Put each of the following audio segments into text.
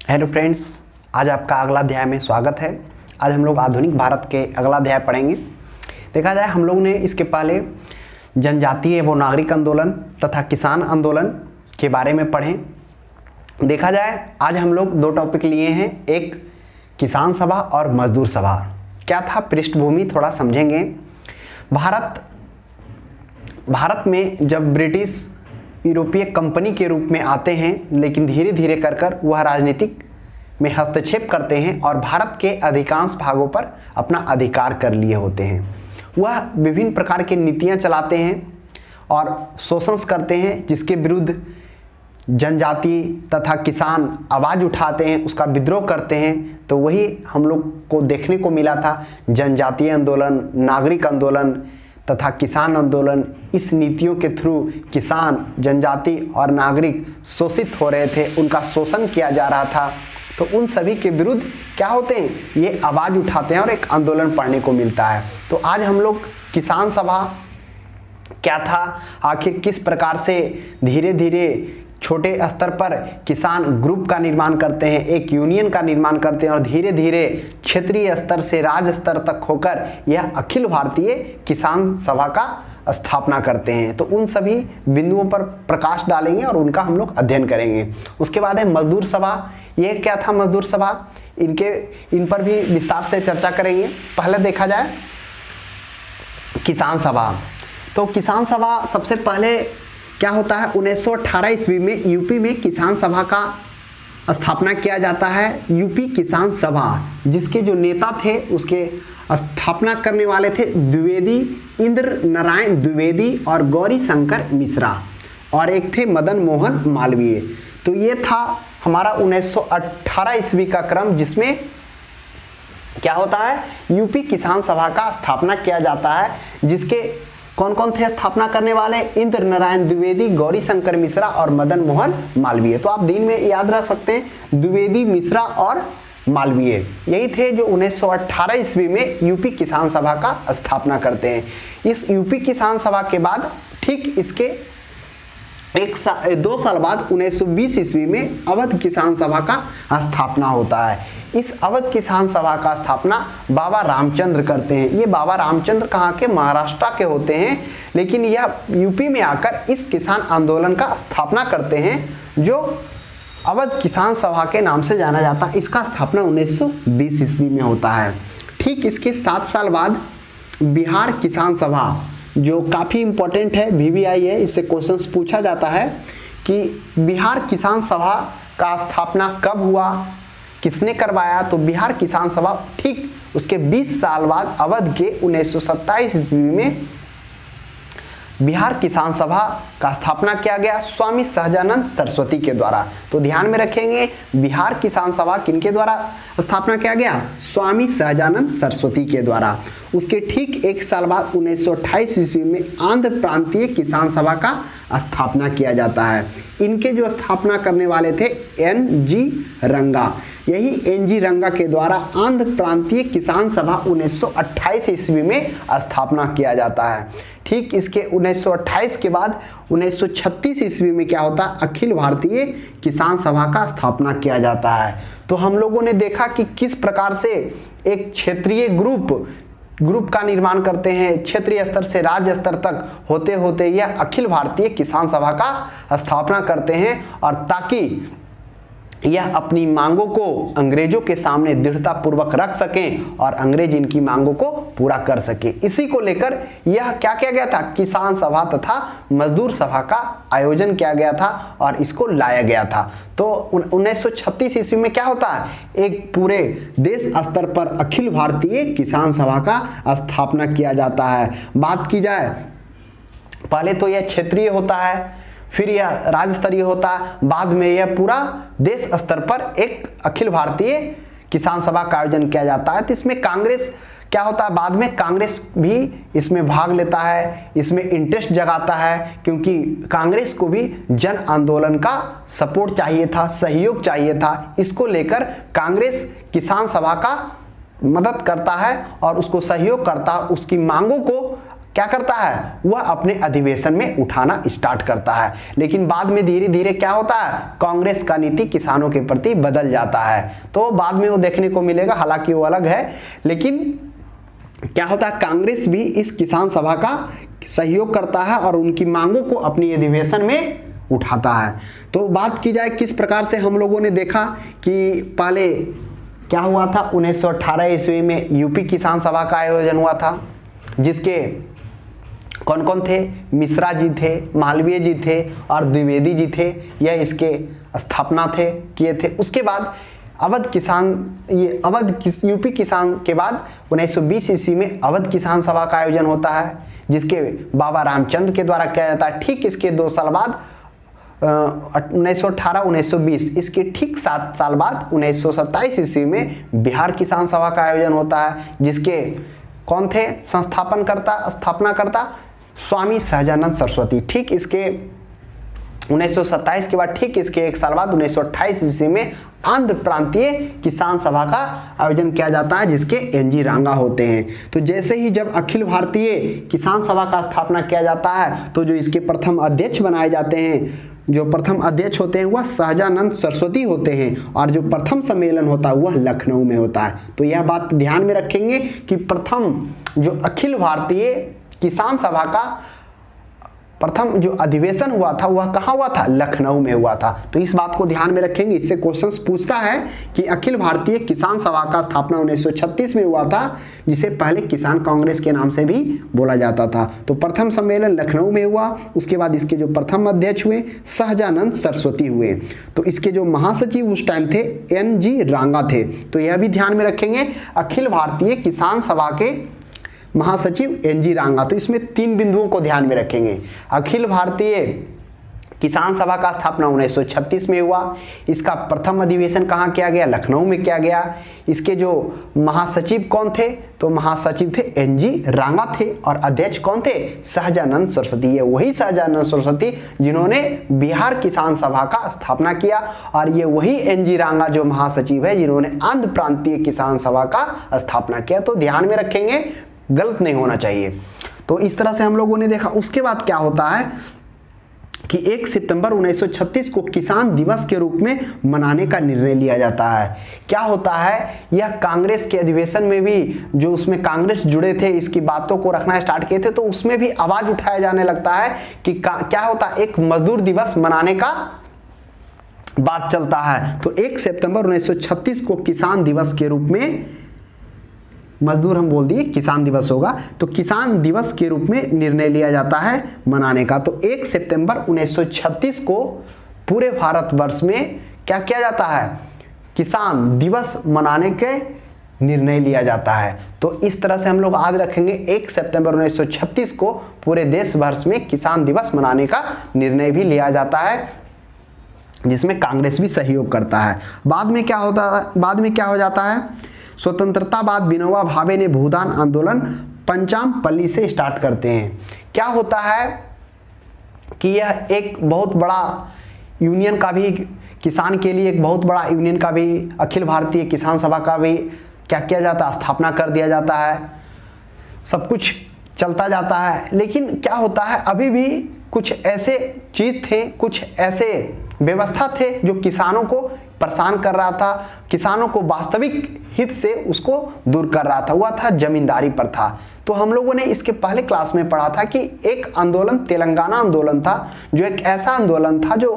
Hello friends, आज आपका अगला अध्याय में स्वागत है। आज हम लोग आधुनिक भारत के अगला अध्याय पढ़ेंगे। देखा जाए हम लोग ने इसके पहले जनजातीय एवं नागरिक आंदोलन तथा किसान आंदोलन के बारे में पढ़े। देखा जाए आज हम लोग दो टॉपिक लिए हैं, एक किसान सभा और मजदूर सभा। क्या था पृष्ठभूमि थोड़ा समझेंगे। भारत में जब ब्रिटिश यूरोपीय कंपनी के रूप में आते हैं, लेकिन धीरे धीरे कर वह राजनीतिक में हस्तक्षेप करते हैं और भारत के अधिकांश भागों पर अपना अधिकार कर लिए होते हैं। वह विभिन्न प्रकार की नीतियां चलाते हैं और शोषण करते हैं, जिसके विरुद्ध जनजाति तथा किसान आवाज़ उठाते हैं, उसका विद्रोह करते हैं। तो वही हम लोग को देखने को मिला था, जनजातीय आंदोलन, नागरिक आंदोलन तथा किसान आंदोलन। इस नीतियों के थ्रू किसान, जनजाति और नागरिक शोषित हो रहे थे, उनका शोषण किया जा रहा था। तो उन सभी के विरुद्ध क्या होते हैं, ये आवाज़ उठाते हैं और एक आंदोलन पढ़ने को मिलता है। तो आज हम लोग किसान सभा क्या था, आखिर किस प्रकार से धीरे धीरे छोटे स्तर पर किसान ग्रुप का निर्माण करते हैं, एक यूनियन का निर्माण करते हैं और धीरे धीरे क्षेत्रीय स्तर से राज्य स्तर तक होकर यह अखिल भारतीय किसान सभा का स्थापना करते हैं। तो उन सभी बिंदुओं पर प्रकाश डालेंगे और उनका हम लोग अध्ययन करेंगे। उसके बाद है मजदूर सभा। यह क्या था मजदूर सभा, इन पर भी विस्तार से चर्चा करेंगे। पहले देखा जाए किसान सभा। तो किसान सभा सबसे पहले क्या होता है, 1918 ईस्वी में यूपी में किसान सभा का स्थापना किया जाता है। यूपी किसान सभा, जिसके जो नेता थे उसके स्थापना करने वाले थे द्विवेदी, इंद्र नारायण द्विवेदी और गौरी शंकर मिश्रा, और एक थे मदन मोहन मालवीय। तो ये था हमारा 1918 ईस्वी का क्रम, जिसमें क्या होता है, यूपी किसान सभा का स्थापना किया जाता है। जिसके कौन कौन थे स्थापना करने वाले, इंद्र नारायण द्विवेदी, गौरी शंकर मिश्रा और मदन मोहन मालवीय। तो आप दिन में याद रख सकते हैं, द्विवेदी, मिश्रा और मालवीय, यही थे जो 1918 ईस्वी में यूपी किसान सभा का स्थापना करते हैं। इस यूपी किसान सभा के बाद ठीक इसके 2 साल बाद 1920 ईस्वी में अवध किसान सभा का स्थापना होता है। इस अवध किसान सभा का स्थापना बाबा रामचंद्र करते हैं। ये बाबा रामचंद्र कहाँ के, महाराष्ट्र के होते हैं, लेकिन यह यूपी में आकर इस किसान आंदोलन का स्थापना करते हैं, जो अवध किसान सभा के नाम से जाना जाता है। इसका स्थापना 1920 ईस्वी में होता है। ठीक इसके 7 साल बाद बिहार किसान सभा, जो काफ़ी इम्पोर्टेंट है, VVI है, इससे क्वेश्चंस पूछा जाता है कि बिहार किसान सभा का स्थापना कब हुआ, किसने करवाया। तो बिहार किसान सभा ठीक उसके 20 साल बाद अवध के 1927 ईस्वी में बिहार किसान सभा का स्थापना किया गया स्वामी सहजानंद सरस्वती के द्वारा। तो ध्यान में रखेंगे, बिहार किसान सभा किनके द्वारा स्थापना किया गया, स्वामी सहजानंद सरस्वती के द्वारा। उसके ठीक 1 साल बाद 1928 ईस्वी में आंध्र प्रांतीय किसान सभा का स्थापना किया जाता है। इनके जो स्थापना करने वाले थे NG रंगा। यही NG रंगा के द्वारा आंध्र प्रांतीय किसान सभा 1928 ईस्वी में स्थापना किया जाता है। ठीक इसके 1928 के बाद 1936 ईस्वी में क्या होता है, अखिल भारतीय किसान सभा का स्थापना किया जाता है। तो हम लोगों ने देखा कि किस प्रकार से एक क्षेत्रीय ग्रुप का निर्माण करते हैं, क्षेत्रीय स्तर से राज्य स्तर तक होते होते यह अखिल भारतीय किसान सभा का स्थापना करते हैं, और ताकि यह अपनी मांगों को अंग्रेजों के सामने दृढ़ता पूर्वक रख सकें और अंग्रेज इनकी मांगों को पूरा कर सके। इसी को लेकर यह क्या किया गया था, किसान सभा तथा मजदूर सभा का आयोजन किया गया था और इसको लाया गया था। तो 1936 ईस्वी में क्या होता है, एक पूरे देश स्तर पर अखिल भारतीय किसान सभा का स्थापना किया जाता है। बात की जाए, पहले तो यह क्षेत्रीय होता है, फिर यह राज्य स्तरीय होता है, बाद में यह पूरा देश स्तर पर एक अखिल भारतीय किसान सभा का आयोजन किया जाता है। तो इसमें कांग्रेस क्या होता है, बाद में कांग्रेस भी इसमें भाग लेता है, इसमें इंटरेस्ट जगाता है, क्योंकि कांग्रेस को भी जन आंदोलन का सपोर्ट चाहिए था, सहयोग चाहिए था। इसको लेकर कांग्रेस किसान सभा का मदद करता है और उसको सहयोग करता है, उसकी मांगों को क्या करता है, वह अपने अधिवेशन में उठाना स्टार्ट करता है। लेकिन बाद में धीरे धीरे क्या होता है, कांग्रेस का नीति किसानों के प्रति बदल जाता है। तो बाद में वो देखने को मिलेगा, हालांकि वो अलग है। लेकिन क्या होता है, कांग्रेस भी इस किसान सभा का सहयोग करता है और उनकी मांगों को अपनी अधिवेशन में उठाता है। तो बात की जाए किस प्रकार से हम लोगों ने देखा कि पहले क्या हुआ था, 1918 ईस्वी में यूपी किसान सभा का आयोजन हुआ था, जिसके कौन कौन थे, मिश्रा जी थे, मालवीय जी थे और द्विवेदी जी थे, यह इसके स्थापना किए थे। उसके बाद यूपी किसान के बाद 1920 ईस्वी में अवध किसान सभा का आयोजन होता है, जिसके बाबा रामचंद्र के द्वारा किया जाता है। ठीक इसके 2 साल बाद 1918-1920, इसके ठीक 7 साल बाद 1927 ईस्वी में बिहार किसान सभा का आयोजन होता है, जिसके कौन थे स्थापनाकर्ता, स्वामी सहजानंद सरस्वती। ठीक इसके 1927 के बाद ठीक इसके 1 साल बाद 1928 ईस्वी में आंध्र प्रांतीय किसान सभा का आयोजन किया जाता है, जिसके एनजी रांगा होते हैं। तो जैसे ही जब अखिल भारतीय किसान सभा का स्थापना किया जाता है, तो जो इसके प्रथम अध्यक्ष बनाए जाते हैं, जो प्रथम अध्यक्ष होते हैं वह सहजानंद सरस्वती होते हैं, और जो प्रथम सम्मेलन होता है वह लखनऊ में होता है। तो यह बात ध्यान में रखेंगे कि प्रथम जो अखिल भारतीय किसान सभा का प्रथम जो अधिवेशन हुआ था वह कहाँ हुआ था, लखनऊ में हुआ था। तो इस बात को ध्यान में रखेंगे। इससे क्वेश्चंस पूछता है कि अखिल भारतीय किसान सभा का स्थापना 1936 में हुआ था, जिसे पहले किसान कांग्रेस के नाम से भी बोला जाता था। तो प्रथम सम्मेलन लखनऊ में हुआ। उसके बाद इसके जो प्रथम अध्यक्ष हुए सहजानंद सरस्वती हुए। तो इसके जो महासचिव उस टाइम थे एनजी रांगा थे। तो यह भी ध्यान में रखेंगे, अखिल भारतीय किसान सभा के महासचिव एनजी रांगा। तो इसमें 3 बिंदुओं को ध्यान में रखेंगे। अखिल भारतीय किसान सभा का स्थापना 1936 में हुआ। इसका प्रथम अधिवेशन कहाँ किया गया, लखनऊ में किया गया। इसके जो महासचिव कौन थे, तो महासचिव थे एनजी रांगा थे, और अध्यक्ष कौन थे, सहजानंद सरस्वती। ये वही सहजानंद सरस्वती जिन्होंने बिहार किसान सभा का स्थापना किया, और ये वही एनजी रांगा जो महासचिव है जिन्होंने आंध्र प्रांतीय किसान सभा का स्थापना किया। तो ध्यान में रखेंगे, गलत नहीं होना चाहिए। तो इस तरह से हम लोगों ने देखा। उसके बाद क्या होता है कि 1 सितंबर 1936 को किसान दिवस के रूप में मनाने का निर्णय लिया जाता है। क्या होता है, यह कांग्रेस के अधिवेशन में भी जो उसमें कांग्रेस जुड़े थे, इसकी बातों को रखना स्टार्ट किए थे, तो उसमें भी आवाज उठाया जाने लगता है कि क्या होता है, एक मजदूर दिवस मनाने का बात चलता है। तो 1 सितंबर 1936 को किसान दिवस के रूप में, मजदूर हम बोल दिए, किसान दिवस होगा, तो किसान दिवस के रूप में निर्णय लिया जाता है मनाने का। तो 1 सितंबर 1936 को पूरे भारतवर्ष में क्या किया जाता है, किसान दिवस मनाने के निर्णय लिया जाता है। तो इस तरह से हम लोग याद रखेंगे, 1 सितंबर 1936 को पूरे देश भर में किसान दिवस मनाने का निर्णय भी लिया जाता है, जिसमें कांग्रेस भी सहयोग करता है। बाद में क्या हो जाता है, स्वतंत्रता बाद विनोबा भावे ने भूदान आंदोलन पंचामपल्ली से स्टार्ट करते हैं। क्या होता है कि यह एक बहुत बड़ा यूनियन का भी, किसान के लिए एक बहुत बड़ा यूनियन का भी, अखिल भारतीय किसान सभा का भी क्या किया जाता है, स्थापना कर दिया जाता है। सब कुछ चलता जाता है। लेकिन क्या होता है, अभी भी कुछ ऐसे चीज थे, कुछ ऐसे व्यवस्था थे जो किसानों को परेशान कर रहा था, किसानों को वास्तविक हित से उसको दूर कर रहा था। वह था जमींदारी प्रथा। तो हम लोगों ने इसके पहले क्लास में पढ़ा था कि एक आंदोलन तेलंगाना आंदोलन था, जो एक ऐसा आंदोलन था जो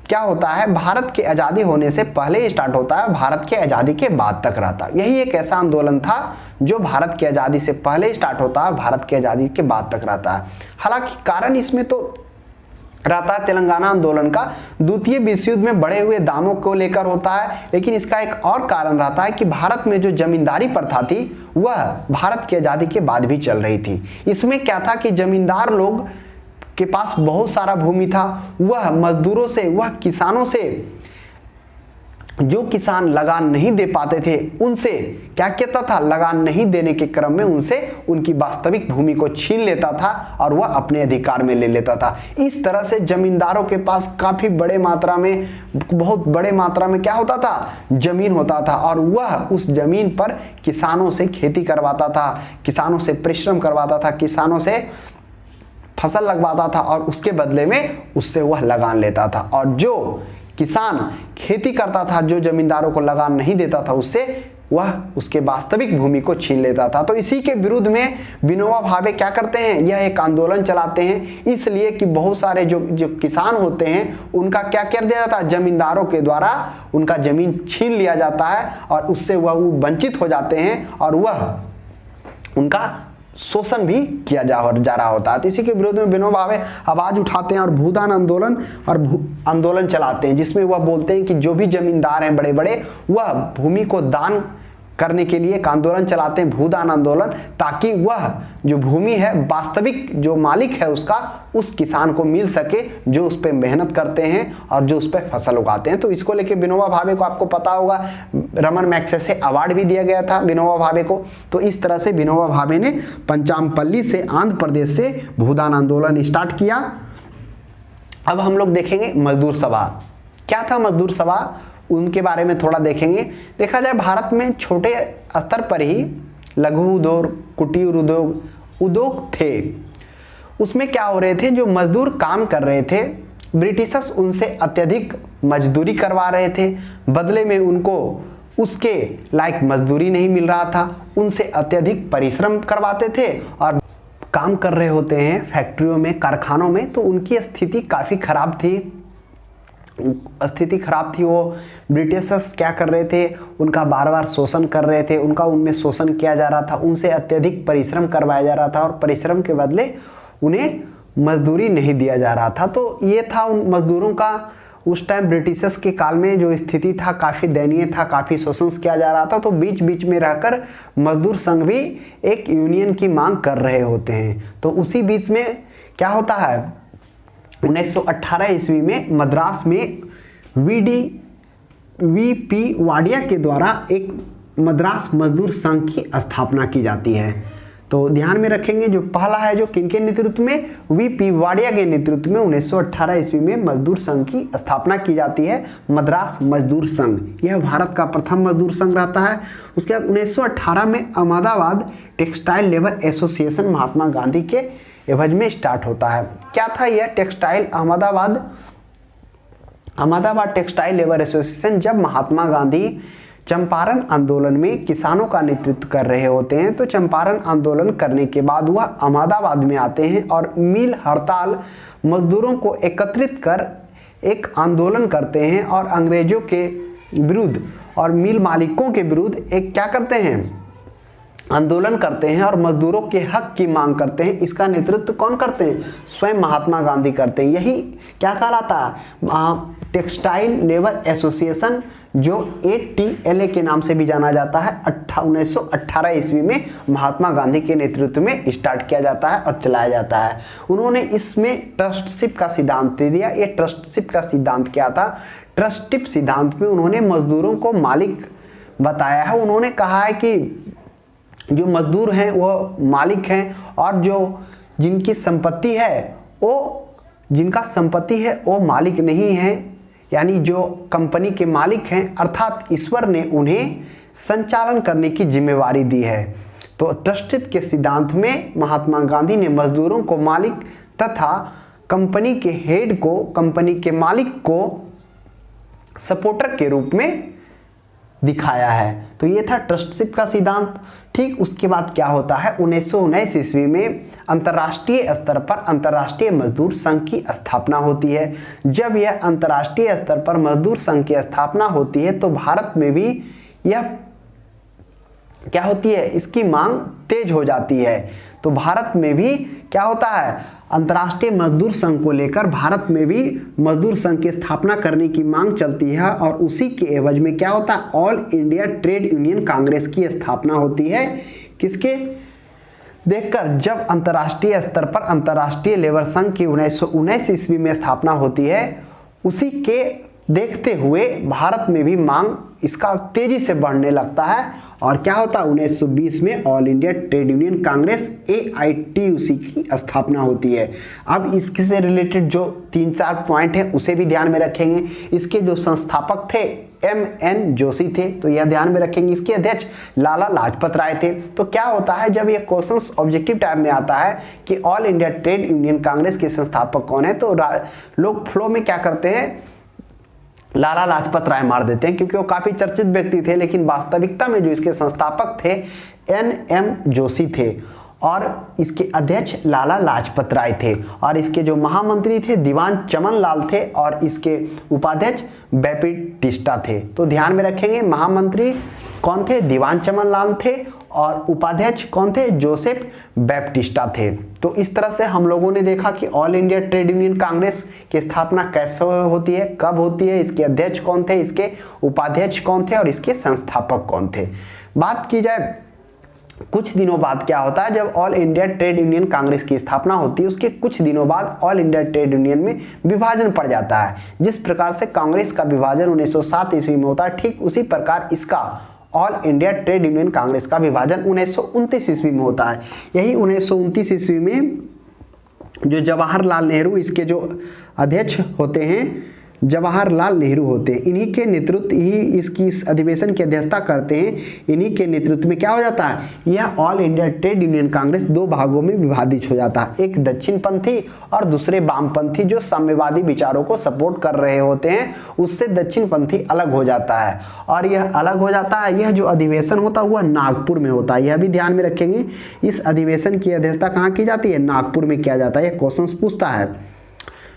क्या होता है, भारत के आज़ादी होने से पहले स्टार्ट होता है, भारत के आज़ादी के बाद तक रहता है। यही एक ऐसा आंदोलन था जो भारत की आज़ादी से पहले स्टार्ट होता है, भारत की आज़ादी के बाद तक रहता है। हालांकि कारण इसमें तो रहता है तेलंगाना आंदोलन का द्वितीय विश्व युद्ध में बढ़े हुए दामों को लेकर होता है, लेकिन इसका एक और कारण रहता है कि भारत में जो जमींदारी प्रथा थी वह भारत की आज़ादी के बाद भी चल रही थी। इसमें क्या था कि जमींदार लोग के पास बहुत सारा भूमि था, वह मजदूरों से, वह किसानों से जो किसान लगान नहीं दे पाते थे उनसे क्या कहता था, लगान नहीं देने के क्रम में उनसे उनकी वास्तविक भूमि को छीन लेता था और वह अपने अधिकार में ले लेता था। इस तरह से जमींदारों के पास काफी बड़े मात्रा में, बहुत बड़े मात्रा में क्या होता था, जमीन होता था और वह उस जमीन पर किसानों से खेती करवाता था, किसानों से परिश्रम करवाता था, किसानों से फसल लगवाता था और उसके बदले में उससे वह लगान लेता था। और जो किसान खेती करता था, जो जमींदारों को लगान नहीं देता था, उससे वह उसके वास्तविक भूमि को छीन लेता था। तो इसी के विरुद्ध में विनोबा भावे क्या करते हैं, यह एक आंदोलन चलाते हैं, इसलिए कि बहुत सारे जो किसान होते हैं उनका क्या कर दिया जाता है, जमींदारों के द्वारा उनका जमीन छीन लिया जाता है और उससे वह वंचित हो जाते हैं और वह उनका शोषण भी किया जा रहा होता है। तो इसी के विरोध में विनोबा भावे आवाज उठाते हैं और भूदान आंदोलन आंदोलन चलाते हैं, जिसमें वह बोलते हैं कि जो भी जमींदार हैं बड़े बड़े, वह भूमि को दान करने के लिए एक आंदोलन चलाते हैं, भूदान आंदोलन, ताकि वह जो भूमि है वास्तविक जो मालिक है उसका उस किसान को मिल सके जो उस पर मेहनत करते हैं और जो उस पर फसल उगाते हैं। तो इसको लेके विनोबा भावे को आपको पता होगा रमन मैग्सेसे अवार्ड भी दिया गया था विनोबा भावे को। तो इस तरह से विनोबा भावे ने पंचामपल्ली से आंध्र प्रदेश से भूदान आंदोलन स्टार्ट किया। अब हम लोग देखेंगे मजदूर सभा। क्या था मजदूर सभा, उनके बारे में थोड़ा देखेंगे। देखा जाए भारत में छोटे स्तर पर ही लघु उद्योग, कुटीर उद्योग थे। उसमें क्या हो रहे थे, जो मजदूर काम कर रहे थे, ब्रिटिशर्स उनसे अत्यधिक मजदूरी करवा रहे थे, बदले में उनको उसके लायक मजदूरी नहीं मिल रहा था, उनसे अत्यधिक परिश्रम करवाते थे और काम कर रहे होते हैं फैक्ट्रियों में, कारखानों में, तो उनकी स्थिति काफ़ी खराब थी। वो ब्रिटिशर्स क्या कर रहे थे, उनका बार बार शोषण कर रहे थे, उनमें शोषण किया जा रहा था, उनसे अत्यधिक परिश्रम करवाया जा रहा था और परिश्रम के बदले उन्हें मजदूरी नहीं दिया जा रहा था। तो ये था उन मजदूरों का उस टाइम ब्रिटिशर्स के काल में जो स्थिति था, काफ़ी दयनीय था, काफ़ी शोषण किया जा रहा था। तो बीच बीच में रहकर मजदूर संघ भी एक यूनियन की मांग कर रहे होते हैं। तो उसी बीच में क्या होता है, 1918 ईस्वी में मद्रास में वीपी वाडिया के द्वारा एक मद्रास मजदूर संघ की स्थापना की जाती है। तो ध्यान में रखेंगे, जो पहला है जो किनके नेतृत्व में, वीपी वाडिया के नेतृत्व में 1918 ईस्वी में मजदूर संघ की स्थापना की जाती है, मद्रास मजदूर संघ। यह भारत का प्रथम मजदूर संघ रहता है। उसके बाद 1918 में Ahmedabad textile labour association Mahatma Gandhi के एवज में स्टार्ट होता है। क्या था यह textile, Ahmedabad textile labour association, जब महात्मा गांधी चंपारण आंदोलन में किसानों का नेतृत्व कर रहे होते हैं, तो चंपारण आंदोलन करने के बाद वह अहमदाबाद में आते हैं और मिल हड़ताल मजदूरों को एकत्रित कर एक आंदोलन करते हैं और अंग्रेजों के विरुद्ध और मिल मालिकों के विरुद्ध एक क्या करते हैं, आंदोलन करते हैं और मजदूरों के हक की मांग करते हैं। इसका नेतृत्व कौन करते हैं, स्वयं महात्मा गांधी करते हैं। यही क्या कहलाता है, टेक्सटाइल लेबर एसोसिएशन, जो ATLA के नाम से भी जाना जाता है। 1918 ईस्वी में महात्मा गांधी के नेतृत्व में स्टार्ट किया जाता है और चलाया जाता है। उन्होंने इसमें ट्रस्टशिप का सिद्धांत दे दिया। ये ट्रस्टशिप का सिद्धांत क्या था, ट्रस्टशिप सिद्धांत में उन्होंने मजदूरों को मालिक बताया है। उन्होंने कहा है कि जो मजदूर हैं वो मालिक हैं और जो जिनकी संपत्ति है वो, जिनका संपत्ति है वो मालिक नहीं है, यानी जो कंपनी के मालिक हैं, अर्थात ईश्वर ने उन्हें संचालन करने की जिम्मेवारी दी है। तो ट्रस्टशिप के सिद्धांत में महात्मा गांधी ने मजदूरों को मालिक तथा कंपनी के हेड को, कंपनी के मालिक को सपोर्टर के रूप में दिखाया है। तो ये था ट्रस्टशिप का सिद्धांत। ठीक उसके बाद क्या होता है, 1919 ईस्वी में अंतर्राष्ट्रीय स्तर पर अंतर्राष्ट्रीय मजदूर संघ की स्थापना होती है। जब यह अंतर्राष्ट्रीय स्तर पर मजदूर संघ की स्थापना होती है तो भारत में भी यह क्या होती है, इसकी मांग तेज हो जाती है। तो भारत में भी क्या होता है, अंतर्राष्ट्रीय मजदूर संघ को लेकर भारत में भी मजदूर संघ की स्थापना करने की मांग चलती है और उसी के एवज में क्या होता है, all India Trade Union Congress की स्थापना होती है। किसके देखकर, जब अंतर्राष्ट्रीय स्तर पर अंतर्राष्ट्रीय लेबर संघ की 1919 ईस्वी में स्थापना होती है, उसी के देखते हुए भारत में भी मांग इसका तेजी से बढ़ने लगता है और क्या होता है 1920 में all India Trade Union Congress AITUC की स्थापना होती है। अब इसके से रिलेटेड जो 3-4 पॉइंट है उसे भी ध्यान में रखेंगे। इसके जो संस्थापक थे MN जोशी थे, तो यह ध्यान में रखेंगे। इसके अध्यक्ष लाला लाजपत राय थे। तो क्या होता है जब ये क्वेश्चंस ऑब्जेक्टिव टाइप में आता है कि all India Trade Union Congress के संस्थापक कौन है, तो लोग फ्लो में क्या करते हैं, लाला लाजपत राय मार देते हैं क्योंकि वो काफी चर्चित व्यक्ति थे, लेकिन वास्तविकता में जो इसके संस्थापक थे NM जोशी थे और इसके अध्यक्ष लाला लाजपत राय थे और इसके जो महामंत्री थे दीवान चमन लाल थे और इसके उपाध्यक्ष बैप्टिस्टा थे। तो ध्यान में रखेंगे महामंत्री कौन थे, दीवान चमन लाल थे और उपाध्यक्ष कौन थे, जोसेफ बैप्टिस्टा थे। तो इस तरह से हम लोगों ने देखा कि all India Trade Union Congress की स्थापना कैसे होती है, कब होती है, इसके अध्यक्ष कौन थे, इसके उपाध्यक्ष कौन थे और इसके संस्थापक कौन थे। बात की जाए कुछ दिनों बाद क्या होता है, जब all India Trade Union Congress की स्थापना होती है उसके कुछ दिनों बाद ऑल इंडिया ट्रेड यूनियन में विभाजन पड़ जाता है। जिस प्रकार से कांग्रेस का विभाजन 1907 ईस्वी में होता है, ठीक उसी प्रकार इसका all India Trade Union Congress का विभाजन 1929 ईस्वी में होता है। यही 1929 ईस्वी में जो जवाहरलाल नेहरू इसके जो अध्यक्ष होते हैं, जवाहरलाल नेहरू होते हैं, इन्हीं के नेतृत्व ही इसकी इस अधिवेशन की अध्यक्षता करते हैं। इन्हीं के नेतृत्व में क्या हो जाता है, यह all India Trade Union Congress दो भागों में विभाजित हो जाता है, एक दक्षिणपंथी और दूसरे वामपंथी जो साम्यवादी विचारों को सपोर्ट कर रहे होते हैं, उससे दक्षिणपंथी अलग हो जाता है। और यह अलग हो जाता है, यह जो अधिवेशन होता है वह नागपुर में होता है, यह भी ध्यान में रखेंगे। इस अधिवेशन की अध्यक्षता कहाँ की जाती है, नागपुर में किया जाता है। यह क्वेश्चन पूछता है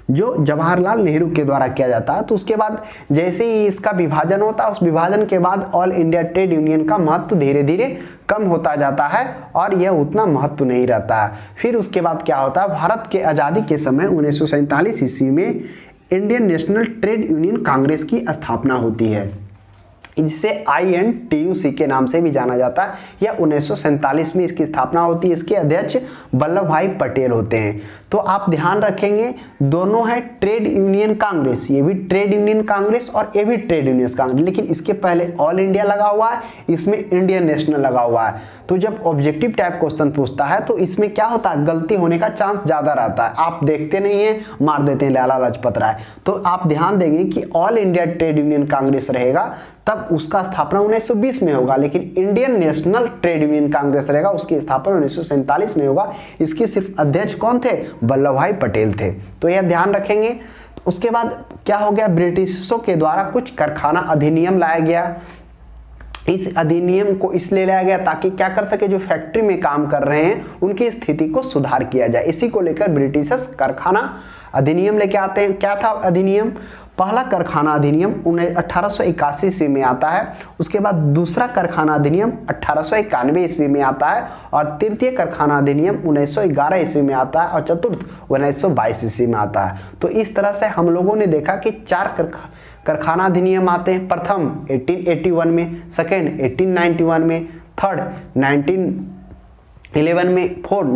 जो जवाहरलाल नेहरू के द्वारा किया जाता है। तो उसके बाद जैसे ही इसका विभाजन होता है, उस विभाजन के बाद ऑल इंडिया ट्रेड यूनियन का महत्व धीरे धीरे कम होता जाता है और यह उतना महत्व नहीं रहता है। फिर उसके बाद क्या होता है, भारत के आज़ादी के समय 1947 ईस्वी में Indian National Trade Union Congress की स्थापना होती है, जिसे INTUC के नाम से भी जाना जाता है। यह 1947 में इसकी स्थापना होती है। इसके अध्यक्ष वल्लभ भाई पटेल होते हैं। तो आप ध्यान रखेंगे दोनों है ट्रेड यूनियन कांग्रेस, ये भी ट्रेड यूनियन कांग्रेस और ये भी ट्रेड यूनियन कांग्रेस, लेकिन इसके पहले ऑल इंडिया लगा हुआ है, इसमें इंडियन नेशनल लगा हुआ है। तो जब ऑब्जेक्टिव टाइप क्वेश्चन पूछता है तो इसमें क्या होता है, गलती होने का चांस ज्यादा रहता है। आप देखते नहीं है, मार देते हैं लाला लाजपत राय। तो आप ध्यान देंगे कि all India Trade Union Congress रहेगा तब उसका स्थापना 1920 में होगा, लेकिन Indian National Trade Union Congress रहेगा उसकी स्थापना 1947 में होगा। इसके सिर्फ अध्यक्ष कौन थे, वल्लभ भाई पटेल थे। तो यह ध्यान रखेंगे। उसके बाद क्या हो गया, ब्रिटिशों के द्वारा कुछ कारखाना अधिनियम लाया गया। इस अधिनियम को इसलिए लाया गया ताकि क्या कर सके, जो फैक्ट्री में काम कर रहे हैं उनकी स्थिति को सुधार किया जाए। इसी को लेकर ब्रिटिशर्स कारखाना अधिनियम लेके आते हैं। क्या था अधिनियम, पहला कारखाना अधिनियम 1881 ईस्वी में आता है। उसके बाद दूसरा कारखाना अधिनियम 1891 ईस्वी में आता है और तृतीय कारखाना अधिनियम 1911 ईस्वी में आता है और चतुर्थ 1922 ईस्वी में आता है। तो इस तरह से हम लोगों ने देखा कि 4 कारखाना अधिनियम आते हैं। प्रथम 1881 में, सेकेंड 1891 में, थर्ड 1911 में, फोर्थ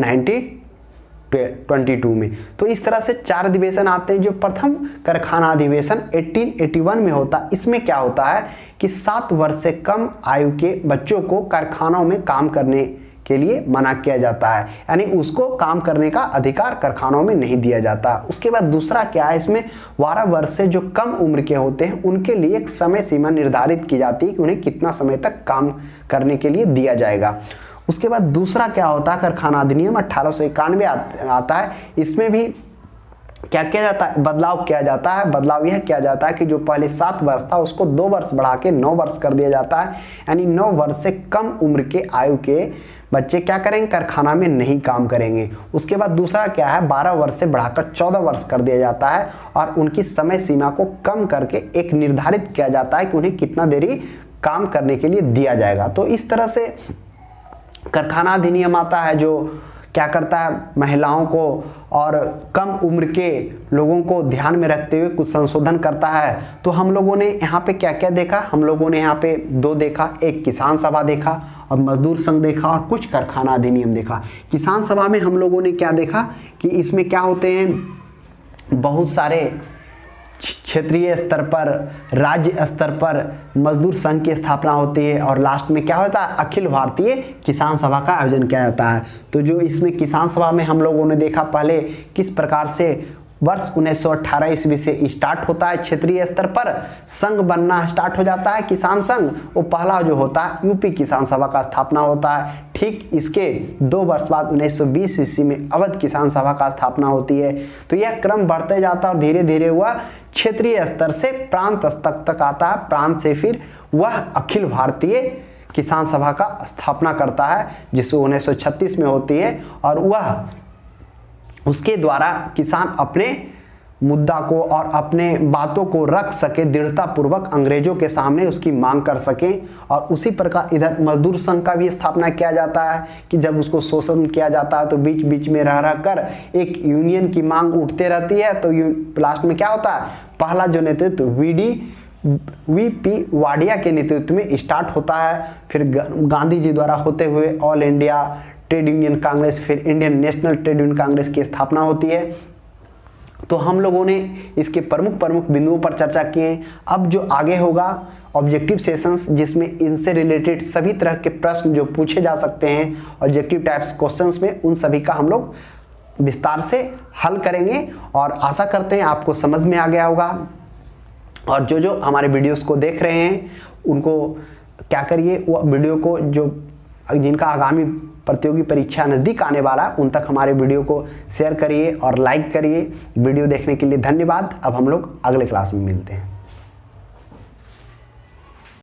1922 में। तो इस तरह से 4 अधिवेशन आते हैं। जो प्रथम कारखाना अधिवेशन 1881 में होता है, इसमें क्या होता है कि 7 वर्ष से कम आयु के बच्चों को कारखानों में काम करने के लिए मना किया जाता है, यानी उसको काम करने का अधिकार कारखानों में नहीं दिया जाता। उसके बाद दूसरा क्या है, इसमें 12 वर्ष से जो कम उम्र के होते हैं उनके लिए एक समय सीमा निर्धारित की जाती है कि उन्हें कितना समय तक काम करने के लिए दिया जाएगा। उसके बाद दूसरा क्या होता है, कारखाना अधिनियम 1891 आता है। इसमें भी क्या किया जाता है, बदलाव किया जाता है। बदलाव यह किया जाता है कि जो पहले 7 वर्ष था उसको 2 वर्ष बढ़ा के 9 वर्ष कर दिया जाता है, यानी 9 वर्ष से कम उम्र के आयु के बच्चे क्या करेंगे, कारखाना में नहीं काम करेंगे। उसके बाद दूसरा क्या है, 12 वर्ष से बढ़ाकर 14 वर्ष कर दिया जाता है और उनकी समय सीमा को कम करके एक निर्धारित किया जाता है कि उन्हें कितना देरी काम करने के लिए दिया जाएगा। तो इस तरह से कारखाना अधिनियम आता है जो क्या करता है, महिलाओं को और कम उम्र के लोगों को ध्यान में रखते हुए कुछ संशोधन करता है। तो हम लोगों ने यहाँ पे क्या क्या देखा, हम लोगों ने यहाँ पे 2 देखा, एक किसान सभा देखा और मजदूर संघ देखा और कुछ कारखाना अधिनियम देखा। किसान सभा में हम लोगों ने क्या देखा कि इसमें क्या होते हैं, बहुत सारे क्षेत्रीय स्तर पर, राज्य स्तर पर मजदूर संघ की स्थापना होती है और लास्ट में क्या होता है, अखिल भारतीय किसान सभा का आयोजन किया जाता है। तो जो इसमें किसान सभा में हम लोगों ने देखा पहले किस प्रकार से वर्ष 1918 ईस्वी से स्टार्ट होता है, क्षेत्रीय स्तर पर संघ बनना स्टार्ट हो जाता है किसान संघ, वो पहला जो होता है यूपी किसान सभा का स्थापना होता है। ठीक इसके 2 वर्ष बाद 1920 ईस्वी में अवध किसान सभा का स्थापना होती है। तो यह क्रम बढ़ते जाता है और धीरे धीरे वह क्षेत्रीय स्तर से प्रांत स्तर तक आता है, प्रांत से फिर वह अखिल भारतीय किसान सभा का स्थापना करता है जिसको 1936 में होती है और वह उसके द्वारा किसान अपने मुद्दा को और अपने बातों को रख सके, दृढ़ता पूर्वक अंग्रेजों के सामने उसकी मांग कर सके। और उसी प्रकार इधर मजदूर संघ का भी स्थापना किया जाता है कि जब उसको शोषण किया जाता है तो बीच बीच में रह रह कर एक यूनियन की मांग उठते रहती है। तो लास्ट में क्या होता है, पहला जो नेतृत्व वीपी वाडिया के नेतृत्व में स्टार्ट होता है, फिर गांधी जी द्वारा होते हुए All India Trade Union Congress, फिर Indian National Trade Union Congress की स्थापना होती है। तो हम लोगों ने इसके प्रमुख प्रमुख बिंदुओं पर चर्चा किए। अब जो आगे होगा ऑब्जेक्टिव सेशंस, जिसमें इनसे रिलेटेड सभी तरह के प्रश्न जो पूछे जा सकते हैं ऑब्जेक्टिव टाइप्स क्वेश्चंस में, उन सभी का हम लोग विस्तार से हल करेंगे और आशा करते हैं आपको समझ में आ गया होगा। और जो हमारे वीडियोस को देख रहे हैं उनको क्या करिए, वो वीडियो को जिनका आगामी प्रतियोगी परीक्षा नज़दीक आने वाला है उन तक हमारे वीडियो को शेयर करिए और लाइक करिए। वीडियो देखने के लिए धन्यवाद। अब हम लोग अगले क्लास में मिलते हैं।